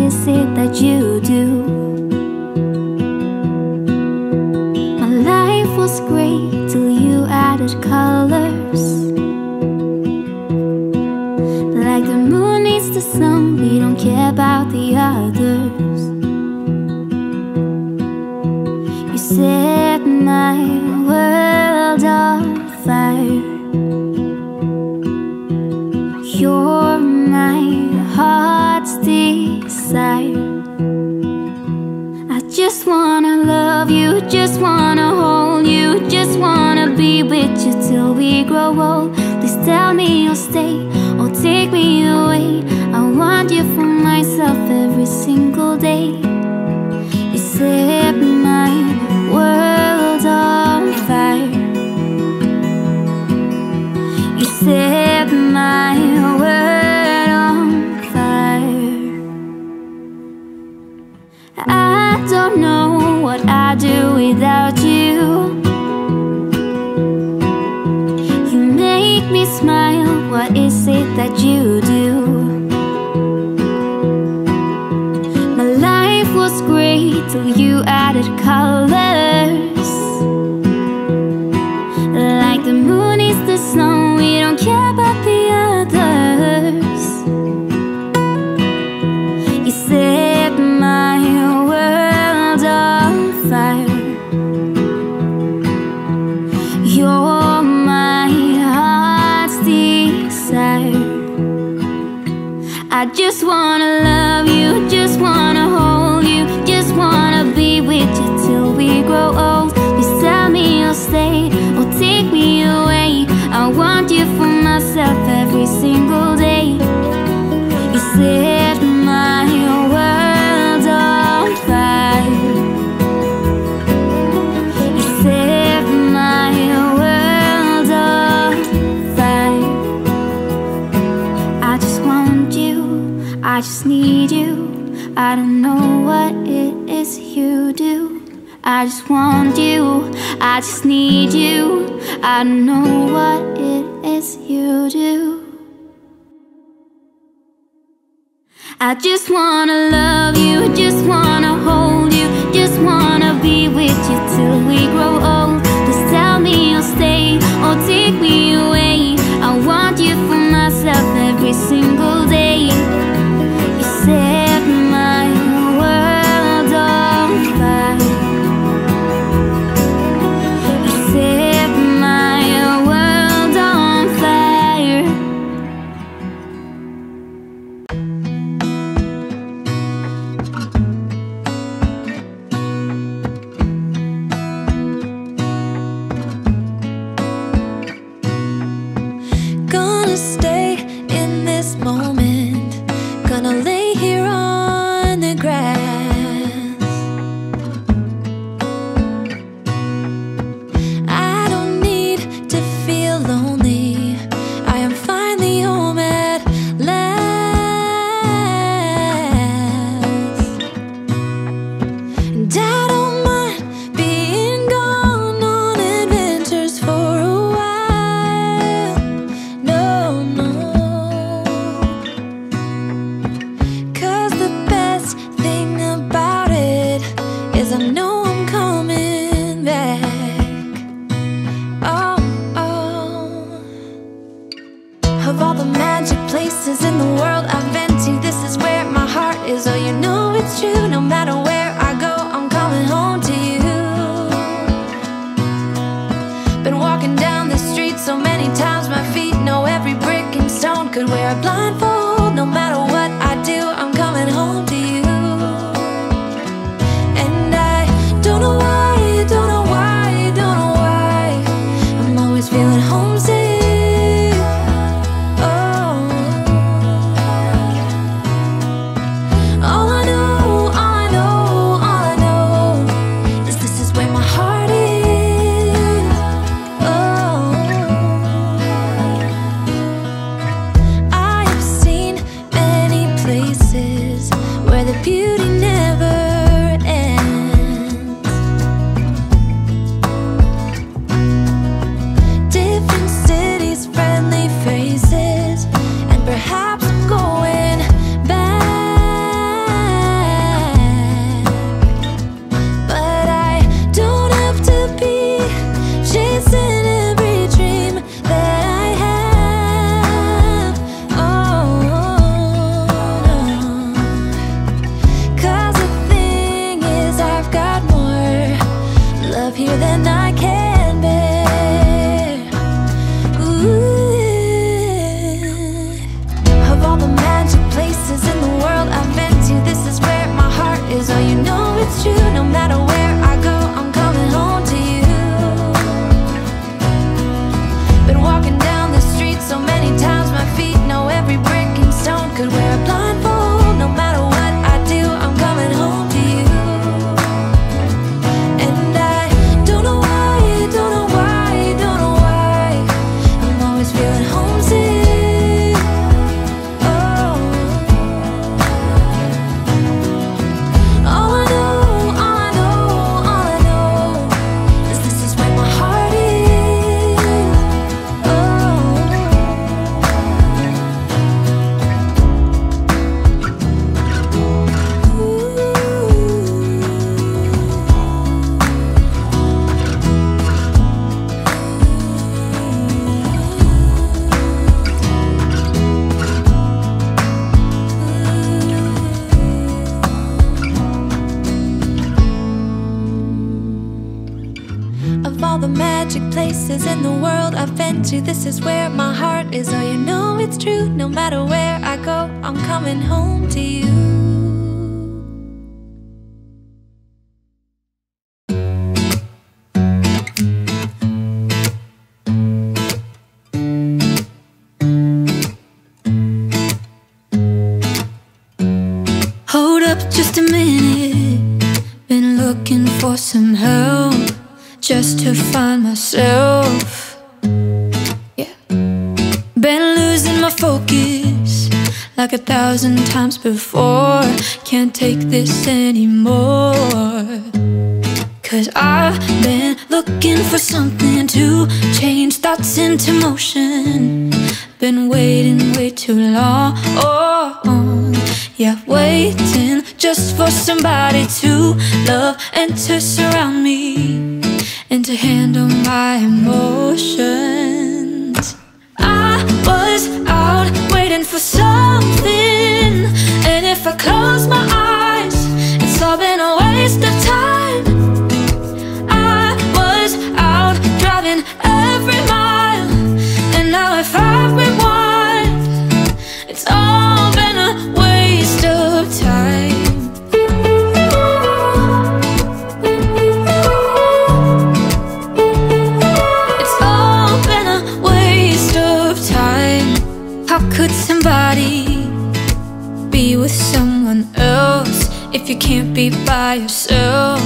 is it that you do? My life was great till you added colors. Like the moon needs the sun, we don't care about the others. You set my world on fire. You're my heart's desire. I just wanna love you, just wanna hold you, just wanna be with you till we grow old. Please tell me you'll stay or take me away. I want you for myself every single day. You set my world on fire. You set my world on fire. I don't know what I'd do without you. You make me smile, what is it that you do? My life was great till you added colors. Like the moon is the sun, we don't care about the others. You set my world on fire. You're my heart's desire. I just wanna love you, just wanna hold you, just wanna be with you till we grow old. Please tell me you'll stay or take me away. I want you for myself every single day. You set my world on fire. You set my world on fire. I just want you, I just need you. I don't know what it is you do. I just want you, I just need you. I don't know what it is you do. I just wanna love you, just wanna hold you, just wanna be with you till we grow old. Just tell me you'll stay or take me away. I want you for myself every single day. You set my world on fire. You set my world on fire. all the magic places in the world I've been to. This is where my heart is. Oh, you know it's true. No matter where I go, I'm coming home to you. Hold up just a minute. Been looking for some help just to find myself. Yeah. Been losing my focus like 1,000 times before. Can't take this anymore. 'Cause I've been looking for something to change thoughts into motion. Been waiting way too long. Yeah, waiting just for somebody to love and to surround me and to handle my emotions. I was out waiting for something, and if I close my eyes, it's all been a waste of time. I was out driving every mile, and now if I rewind, it's all been a waste of time. It's all been a waste of time. How could somebody be with someone else if you can't be by yourself?